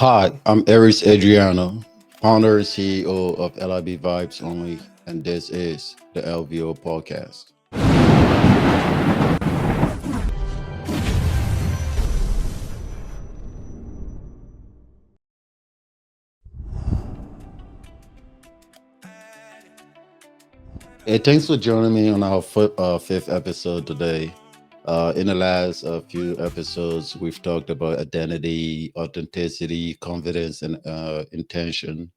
Hi, I'm Ariezz Adriano, founder and CEO of LIB Vibes Only, and this is the LVO Podcast. Hey, thanks for joining me on our fifth episode today. In the last few episodes, we've talked about identity, authenticity, confidence, and intention.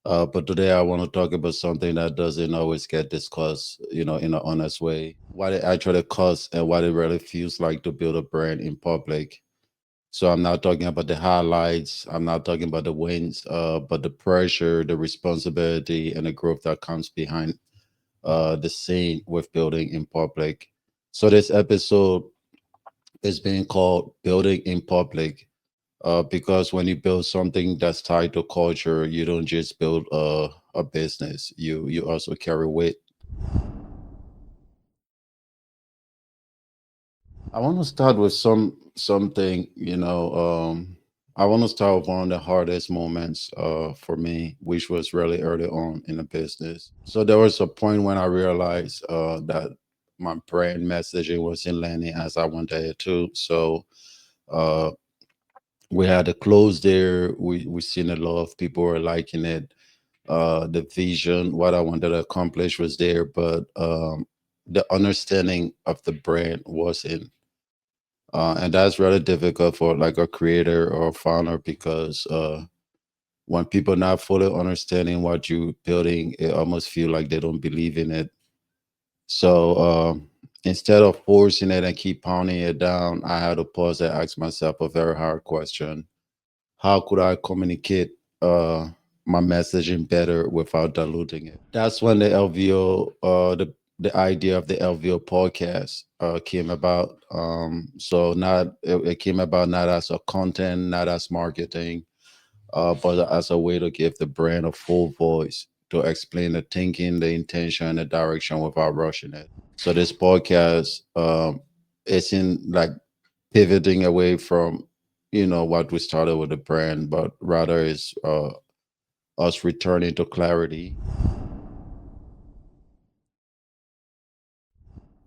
But today I want to talk about something that doesn't always get discussed, in an honest way. What it actually costs and what it really feels like to build a brand in public. So I'm not talking about the highlights. I'm not talking about the wins, but the pressure, the responsibility, and the growth that comes behind the scene with building in public. So this episode is being called "Building in Public." Because when you build something that's tied to culture, you don't just build a business. You also carry weight. I want to start with something. I want to start with one of the hardest moments for me, which was really early on in the business. So there was a point when I realized that my brand messaging wasn't landing as I wanted it to. So uh, we had to close there. We seen a lot of people were liking it. The vision, what I wanted to accomplish was there, but the understanding of the brand wasn't. And that's really difficult for like a creator or a founder because when people not fully understanding what you're building, it almost feel like they don't believe in it. So instead of forcing it and keep pounding it down, I had to pause and ask myself a very hard question: how could I communicate my messaging better without diluting it? That's when the LVO, the idea of the LVO podcast came about. So not it came about not as a content, not as marketing, but as a way to give the brand a full voice to explain the thinking, the intention, and the direction without rushing it. So this podcast isn't like pivoting away from what we started with the brand, but rather is us returning to clarity.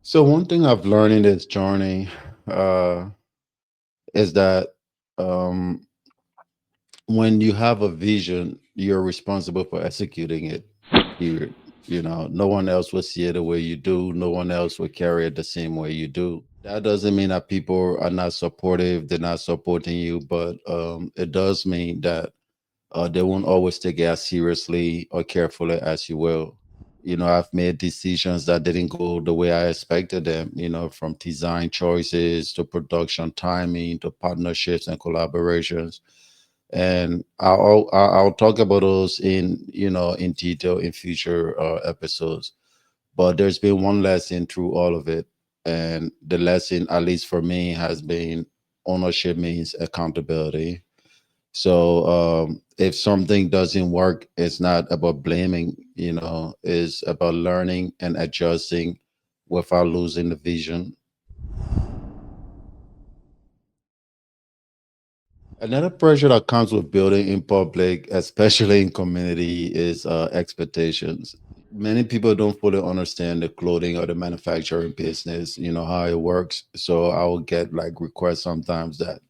So one thing I've learned in this journey uh, is that um, when you have a vision, you're responsible for executing it. Period. No one else will see it the way you do. No one else will carry it the same way you do. That doesn't mean that people are not supportive. They're not supporting you, but it does mean that they won't always take it as seriously or carefully as you will. I've made decisions that didn't go the way I expected them, from design choices to production timing to partnerships and collaborations. And I'll talk about those in detail in future episodes. But there's been one lesson through all of it. And the lesson, at least for me, has been ownership means accountability. So if something doesn't work, it's not about blaming, it's about learning and adjusting without losing the vision. Another pressure that comes with building in public, especially in community, is expectations. Many people don't fully understand the clothing or the manufacturing business, how it works. So I will get like requests sometimes that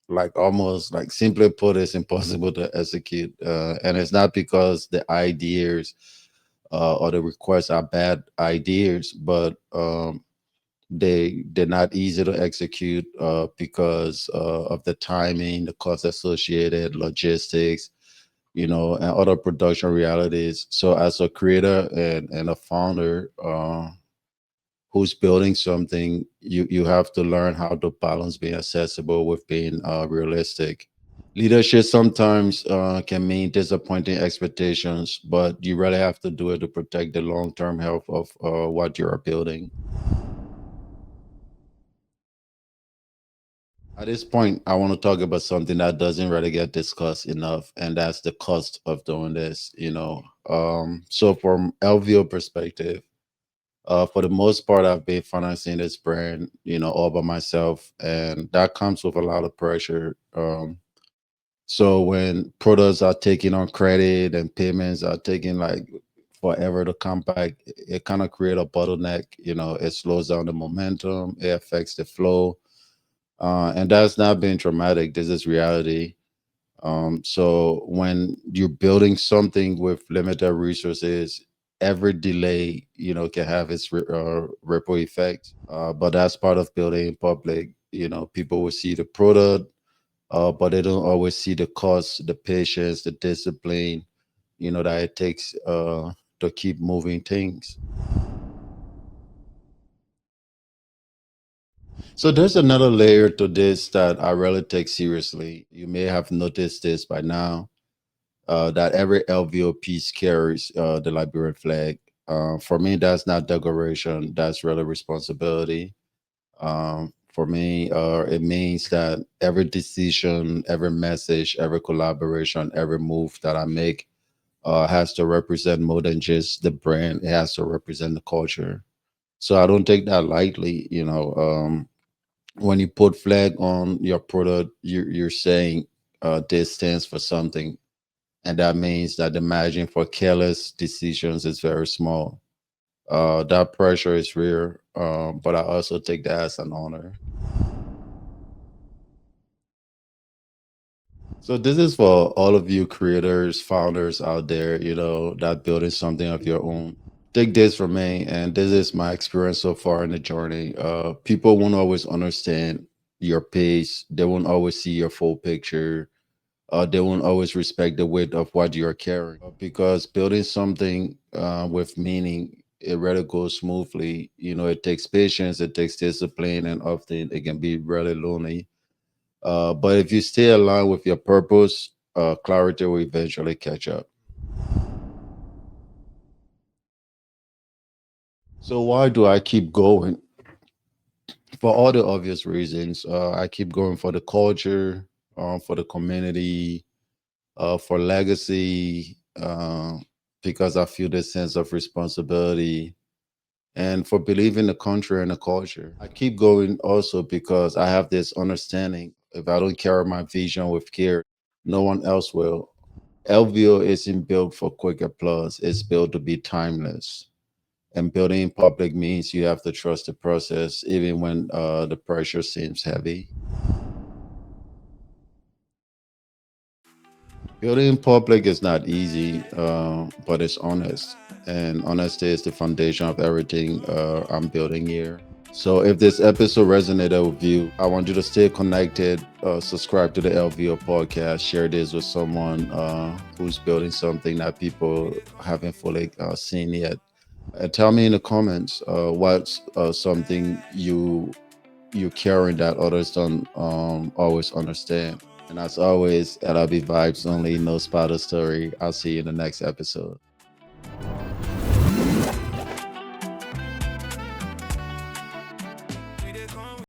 like almost like simply put it's impossible to execute, and it's not because the ideas or the requests are bad ideas, but they're not easy to execute because of the timing, the cost associated, logistics, and other production realities. So as a creator and a founder who's building something, you have to learn how to balance being accessible with being realistic. Leadership sometimes can mean disappointing expectations, but you really have to do it to protect the long-term health of what you are building. At this point, I want to talk about something that doesn't really get discussed enough, and that's the cost of doing this. So from LVO perspective, for the most part, I've been financing this brand, all by myself, and that comes with a lot of pressure. So when products are taking on credit and payments are taking like forever to come back, it kind of create a bottleneck. It slows down the momentum, it affects the flow, and that's not being dramatic. This is reality. So when you're building something with limited resources, every delay, can have its ripple effect. But that's part of building in public. People will see the product, but they don't always see the cost, the patience, the discipline, that it takes to keep moving things. So there's another layer to this that I really take seriously. You may have noticed this by now, that every LVO piece carries the Liberian flag. For me, that's not decoration, that's really responsibility. For me, it means that every decision, every message, every collaboration, every move that I make has to represent more than just the brand, it has to represent the culture. So I don't take that lightly. When you put flag on your product, you're saying this stands for something, and that means that the margin for careless decisions is very small. That pressure is real, but I also take that as an honor. So this is for all of you creators, founders out there, that building something of your own. Take this from me, and this is my experience so far in the journey. People won't always understand your pace. They won't always see your full picture. They won't always respect the weight of what you're carrying, because building something with meaning, it really goes smoothly. It takes patience, it takes discipline, and often it can be really lonely. But if you stay aligned with your purpose, clarity will eventually catch up. So why do I keep going? For all the obvious reasons, I keep going for the culture, for the community, for legacy, because I feel this sense of responsibility, and for believing the country and the culture. I keep going also because I have this understanding: if I don't carry my vision with care, no one else will. LVO isn't built for quick applause, it's built to be timeless. And building in public means you have to trust the process, even when the pressure seems heavy. Building in public is not easy, but it's honest. And honesty is the foundation of everything I'm building here. So if this episode resonated with you, I want you to stay connected, subscribe to the LVO podcast, share this with someone who's building something that people haven't fully seen yet. And tell me in the comments what's something you carrying that others don't always understand. And as always, LRB vibes only, no spotter story. I'll see you in the next episode.